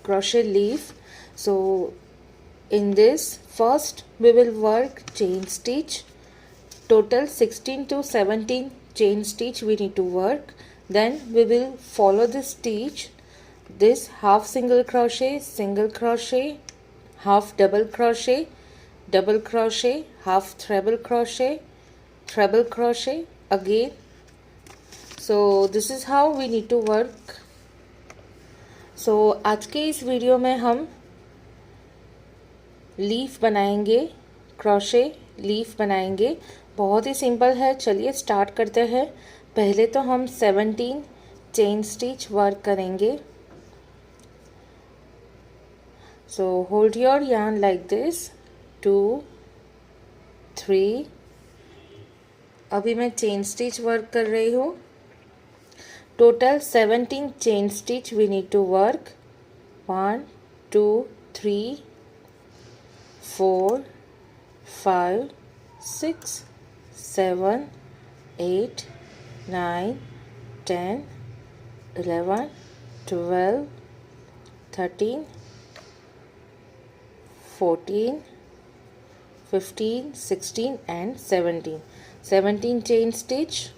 crochet leaf. So in this, first we will work chain stitch. Total 16 to 17 chain stitch we need to work. Then we will follow this stitch, this half single crochet, half double crochet, half treble crochet again. So this is how we need to work. So आज के इस video में हम leaf बनाएंगे, crochet leaf बनाएंगे। बहुत ही simple है, चलिए स्टार्ट करते हैं। पहले तो हम 17 चेन स्टिच वर्क करेंगे। So hold your yarn like this, 2 3। अभी मैं चेन स्टिच वर्क कर रही हूँ। Total 17 chain stitch we need to work. 1 2 3 4 5 6 7 8 9 10 11 12 13 14 15 16 and 17 chain stitch.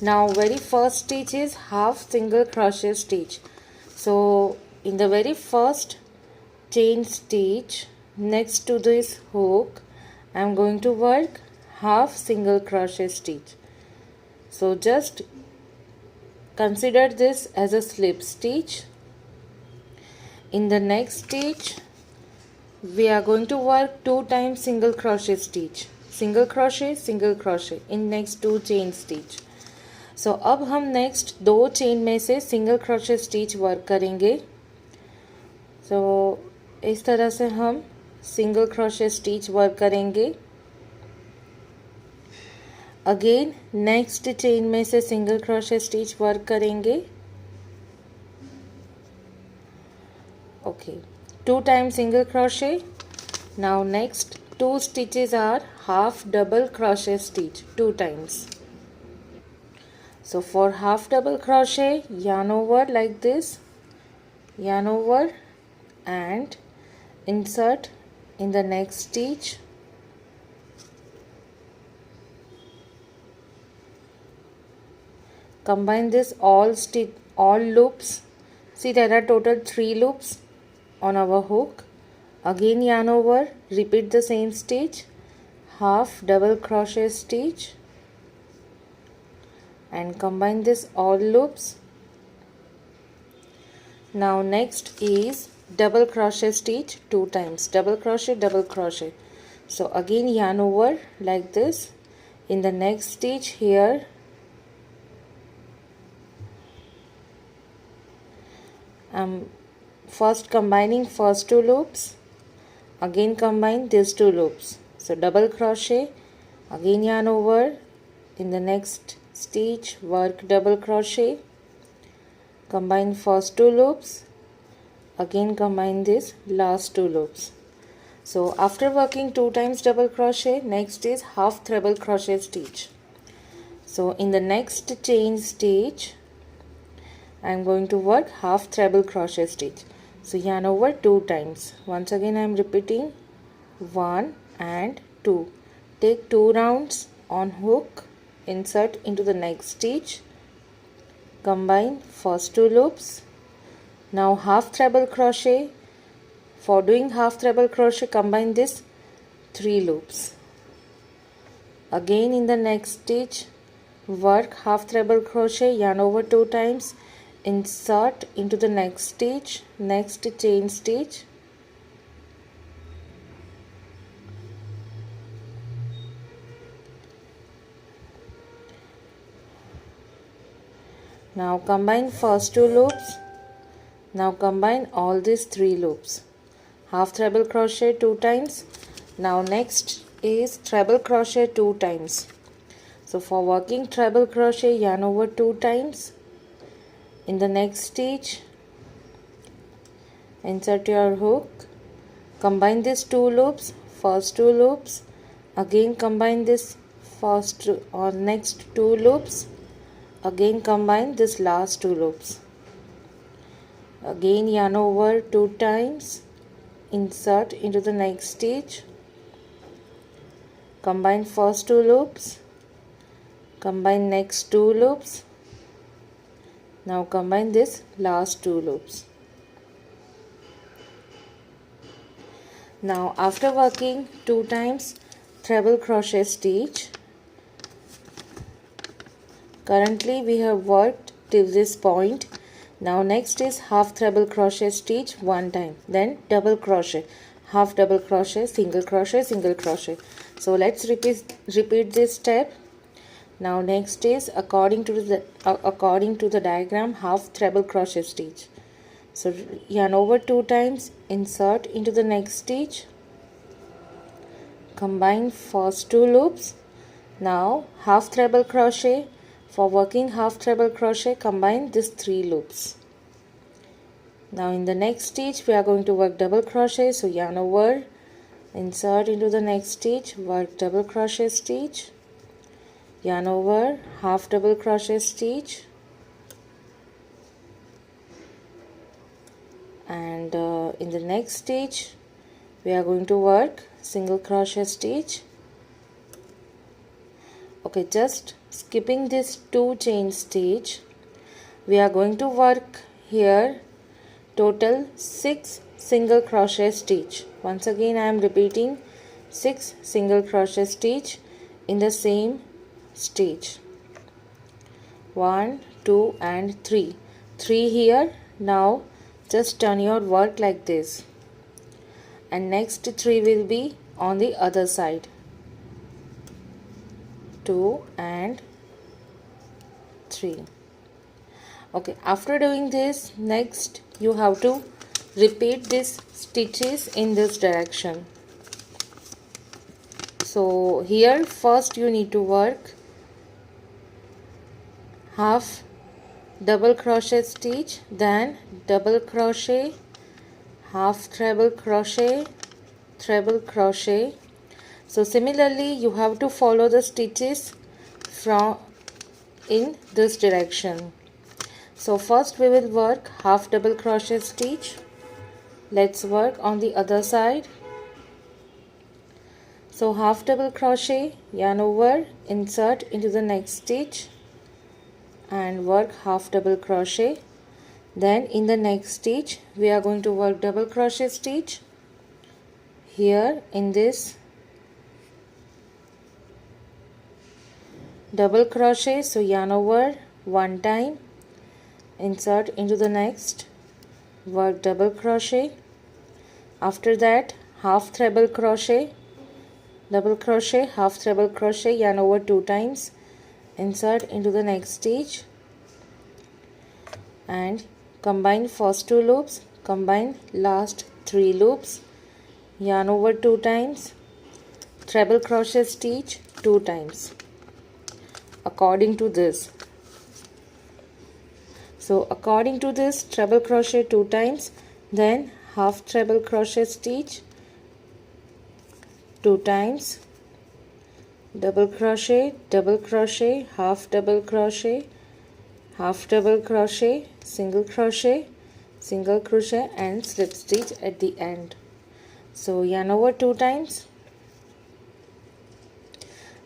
Now very first stitch is half single crochet stitch. So in the very first chain stitch next to this hook I am going to work half single crochet stitch. So just consider this as a slip stitch. In the next stitch we are going to work 2 times single crochet stitch, single crochet in next 2 chain stitch. सो अब हम next 2 chain में से single crochet stitch work करेंगे। सो इस तरह से हम single crochet stitch work करेंगे। अगेन नेक्स्ट चेन में से सिंगल क्रोशे स्टिच वर्क करेंगे। Okay, 2 times single crochet. Now next 2 stitches are half double crochet stitch 2 times. So for half double crochet, yarn over like this, yarn over and insert in the next stitch. Combine this all loops. See, there are total 3 loops on our hook. Again yarn over, repeat the same stitch, half double crochet stitch and combine this all loops. Now next is double crochet stitch 2 times, double crochet. So again yarn over like this. In the next stitch here I'm first combining first 2 loops, again combine these 2 loops. So double crochet, again yarn over, in the next stitch work double crochet, combine first 2 loops, again combine this last 2 loops. So after working 2 times double crochet, next is half treble crochet stitch. So in the next chain stitch I am going to work half treble crochet stitch. So yarn over 2 times. Once again I am repeating 1 and 2. Take 2 rounds on hook, insert into the next stitch, combine first 2 loops. Now half treble crochet. For doing half treble crochet, combine this 3 loops. Again in the next stitch work half treble crochet, yarn over 2 times, insert into the next stitch, next chain stitch, now combine first 2 loops. Now combine all these 3 loops. Half treble crochet 2 times. Now next is treble crochet 2 times. So for working treble crochet, yarn over 2 times. In the next stitch insert your hook, combine these 2 loops, first 2 loops, again combine this first or next 2 loops, again combine this last 2 loops. again yarn over 2 times, insert into the next stitch, combine first 2 loops, combine next 2 loops, now combine this last 2 loops. Now after working 2 times treble crochet stitch, currently we have worked till this point. Now next is half treble crochet stitch 1 time, then double crochet, half double crochet, single crochet, single crochet. So let's repeat this step. Now next is according to the diagram, half treble crochet stitch. So yarn over 2 times, insert into the next stitch, combine first 2 loops. Now half treble crochet. For working half treble crochet, combine these 3 loops. Now in the next stitch we are going to work double crochet, so yarn over, insert into the next stitch, work double crochet stitch, yarn over, half double crochet stitch, and in the next stitch we are going to work single crochet stitch. Okay, just skipping this 2 chain stitch, we are going to work here total 6 single crochet stitch. Once again I am repeating, 6 single crochet stitch in the same stitch. 1, 2 and 3 here. Now just turn your work like this, and next 3 will be on the other side, 2 and 3. Okay, after doing this, next you have to repeat these stitches in this direction. So here first you need to work half double crochet stitch, then double crochet, half treble crochet, treble crochet. So similarly you have to follow the stitches from in this direction. So first we will work half double crochet stitch. Let's work on the other side. So half double crochet, yarn over, insert into the next stitch and work half double crochet. Then in the next stitch we are going to work double crochet stitch here in this double crochet. So yarn over 1 time, insert into the next, work double crochet. After that half treble crochet, double crochet, half treble crochet, yarn over 2 times, insert into the next stitch and combine first 2 loops, combine last 3 loops, yarn over 2 times, treble crochet stitch 2 times according to this. So according to this, treble crochet 2 times, then half treble crochet stitch 2 times, double crochet, half double crochet, half double crochet, single crochet and slip stitch at the end. So yarn over 2 times.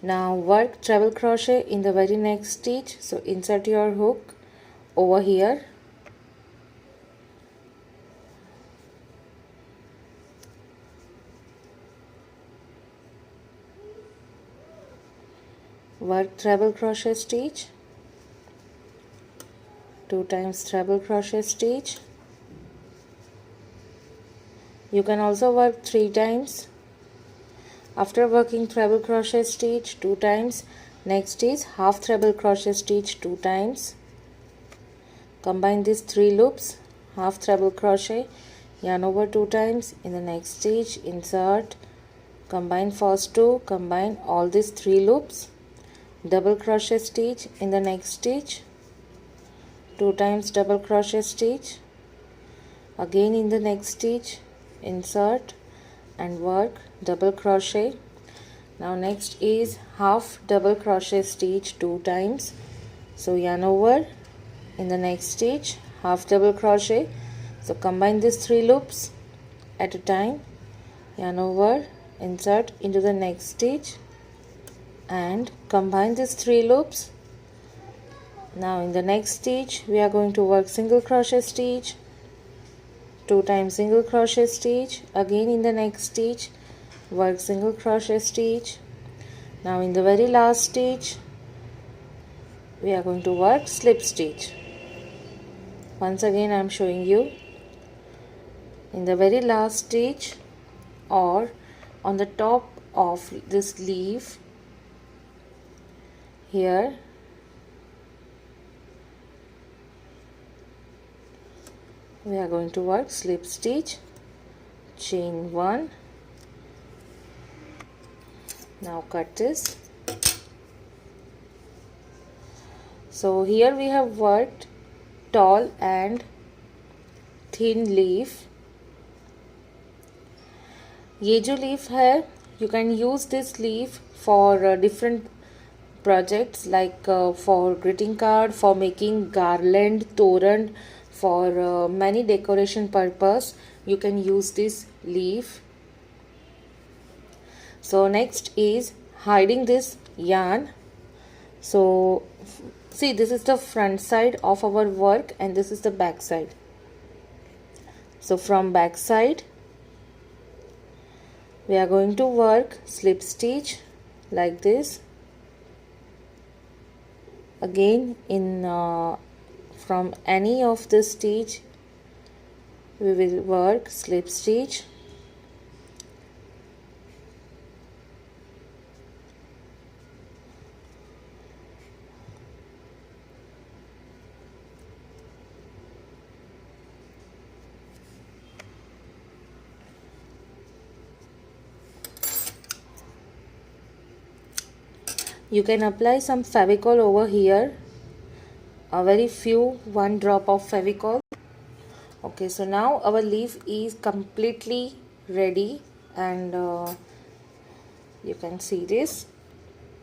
Now work treble crochet in the very next stitch. So insert your hook over here, work treble crochet stitch, 2 times treble crochet stitch. You can also work 3 times. After working treble crochet stitch 2 times, next is half treble crochet stitch 2 times. Combine these 3 loops, half treble crochet, yarn over 2 times, in the next stitch insert, combine first 2, combine all these 3 loops, double crochet stitch in the next stitch, 2 times double crochet stitch, again in the next stitch insert and work double crochet. Now next is half double crochet stitch 2 times. So yarn over in the next stitch, half double crochet, So combine these 3 loops at a time, yarn over, insert into the next stitch and combine these 3 loops. Now in the next stitch we are going to work single crochet stitch, 2 times single crochet stitch, again in the next stitch work single crochet stitch. Now in the very last stitch we are going to work slip stitch. Once again I am showing you, in the very last stitch or on the top of this leaf here, we are going to work slip stitch, chain 1. Now cut this. So here we have worked tall and thin leaf. ये जो leaf है, you can use this leaf for different projects like for greeting card, for making garland, toran, for many decoration purpose. You can use this leaf. So next is hiding this yarn. So see, this is the front side of our work and this is the back side. So from back side we are going to work slip stitch like this. Again in from any of the stitch we will work slip stitch. You can apply some Fevicol over here, a very few, 1 drop of Fevicol. Okay, so now our leaf is completely ready and you can see this.